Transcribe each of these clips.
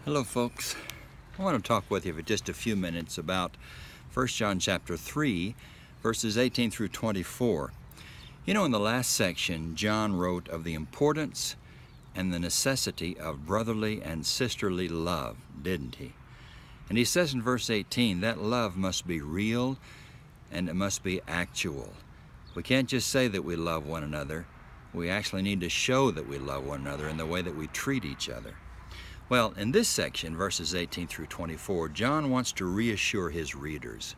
Hello folks. I want to talk with you for just a few minutes about 1 John chapter 3 verses 18 through 24. You know, in the last section, John wrote of the importance and the necessity of brotherly and sisterly love, didn't he? And he says in verse 18 that love must be real and it must be actual. We can't just say that we love one another. We actually need to show that we love one another in the way that we treat each other. Well, in this section, verses 18 through 24, John wants to reassure his readers.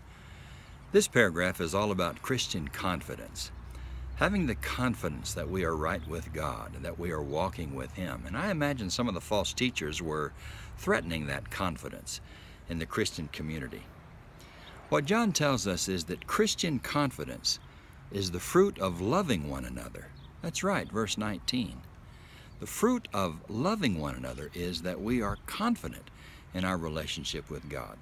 This paragraph is all about Christian confidence, having the confidence that we are right with God, that we are walking with Him. And I imagine some of the false teachers were threatening that confidence in the Christian community. What John tells us is that Christian confidence is the fruit of loving one another. That's right, verse 19. The fruit of loving one another is that we are confident in our relationship with God.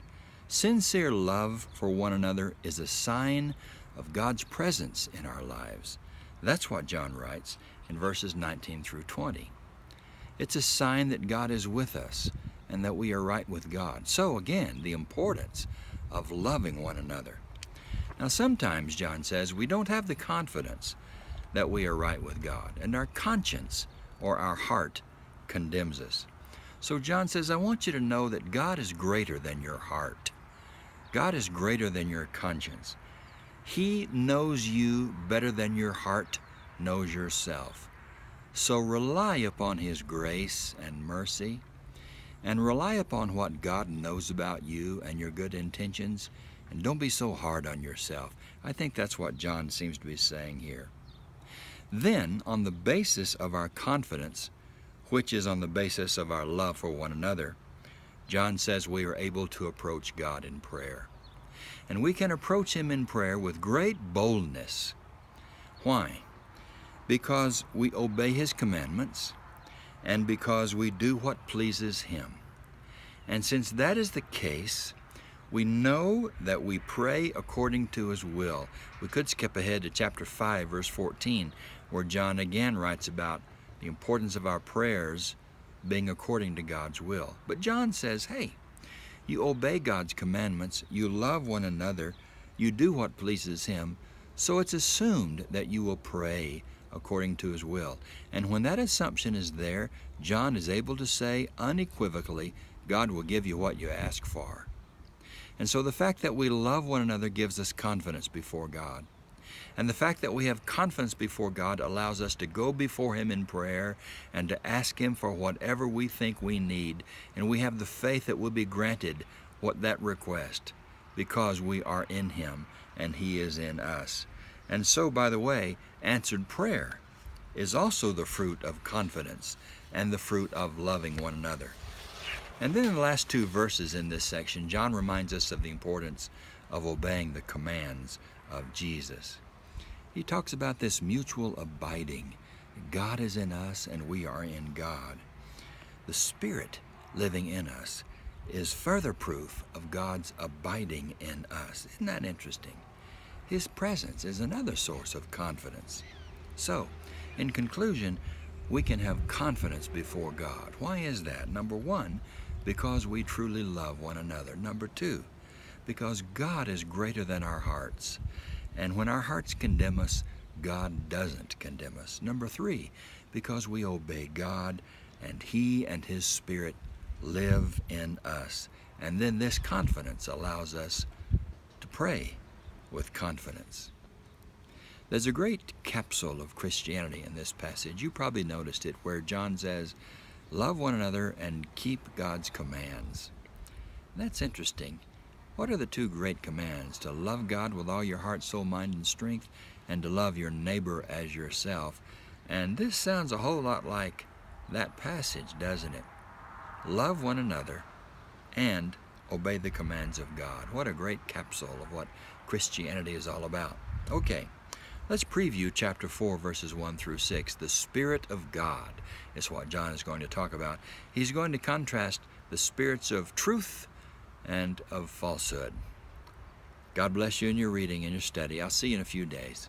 Sincere love for one another is a sign of God's presence in our lives. That's what John writes in verses 19 through 20. It's a sign that God is with us and that we are right with God. So again, the importance of loving one another. Now sometimes, John says, we don't have the confidence that we are right with God, and our conscience or our heart condemns us. So John says, I want you to know that God is greater than your heart. God is greater than your conscience. He knows you better than your heart knows yourself. So rely upon His grace and mercy, and rely upon what God knows about you and your good intentions, and don't be so hard on yourself. I think that's what John seems to be saying here. Then, on the basis of our confidence, which is on the basis of our love for one another, John says we are able to approach God in prayer. And we can approach Him in prayer with great boldness. Why? Because we obey His commandments, and because we do what pleases Him. And since that is the case, we know that we pray according to His will. We could skip ahead to chapter 5, verse 14, where John again writes about the importance of our prayers being according to God's will. But John says, hey, you obey God's commandments, you love one another, you do what pleases Him, so it's assumed that you will pray according to His will. And when that assumption is there, John is able to say unequivocally, God will give you what you ask for. And so the fact that we love one another gives us confidence before God. And the fact that we have confidence before God allows us to go before Him in prayer and to ask Him for whatever we think we need. And we have the faith that will be granted what that request, because we are in Him and He is in us. And so, by the way, answered prayer is also the fruit of confidence and the fruit of loving one another. And then in the last two verses in this section, John reminds us of the importance of obeying the commands of Jesus. He talks about this mutual abiding. God is in us and we are in God. The Spirit living in us is further proof of God's abiding in us. Isn't that interesting? His presence is another source of confidence. So, in conclusion, we can have confidence before God. Why is that? Number one, because we truly love one another. Number two, because God is greater than our hearts. And when our hearts condemn us, God doesn't condemn us. Number three, because we obey God and He and His Spirit live in us. And then this confidence allows us to pray with confidence. There's a great capsule of Christianity in this passage. You probably noticed it, where John says, love one another and keep God's commands. That's interesting. What are the two great commands? To love God with all your heart, soul, mind, and strength, and to love your neighbor as yourself. And this sounds a whole lot like that passage, doesn't it? Love one another and obey the commands of God. What a great capsule of what Christianity is all about. Okay. Let's preview chapter 4, verses 1 through 6. The Spirit of God is what John is going to talk about. He's going to contrast the spirits of truth and of falsehood. God bless you in your reading and your study. I'll see you in a few days.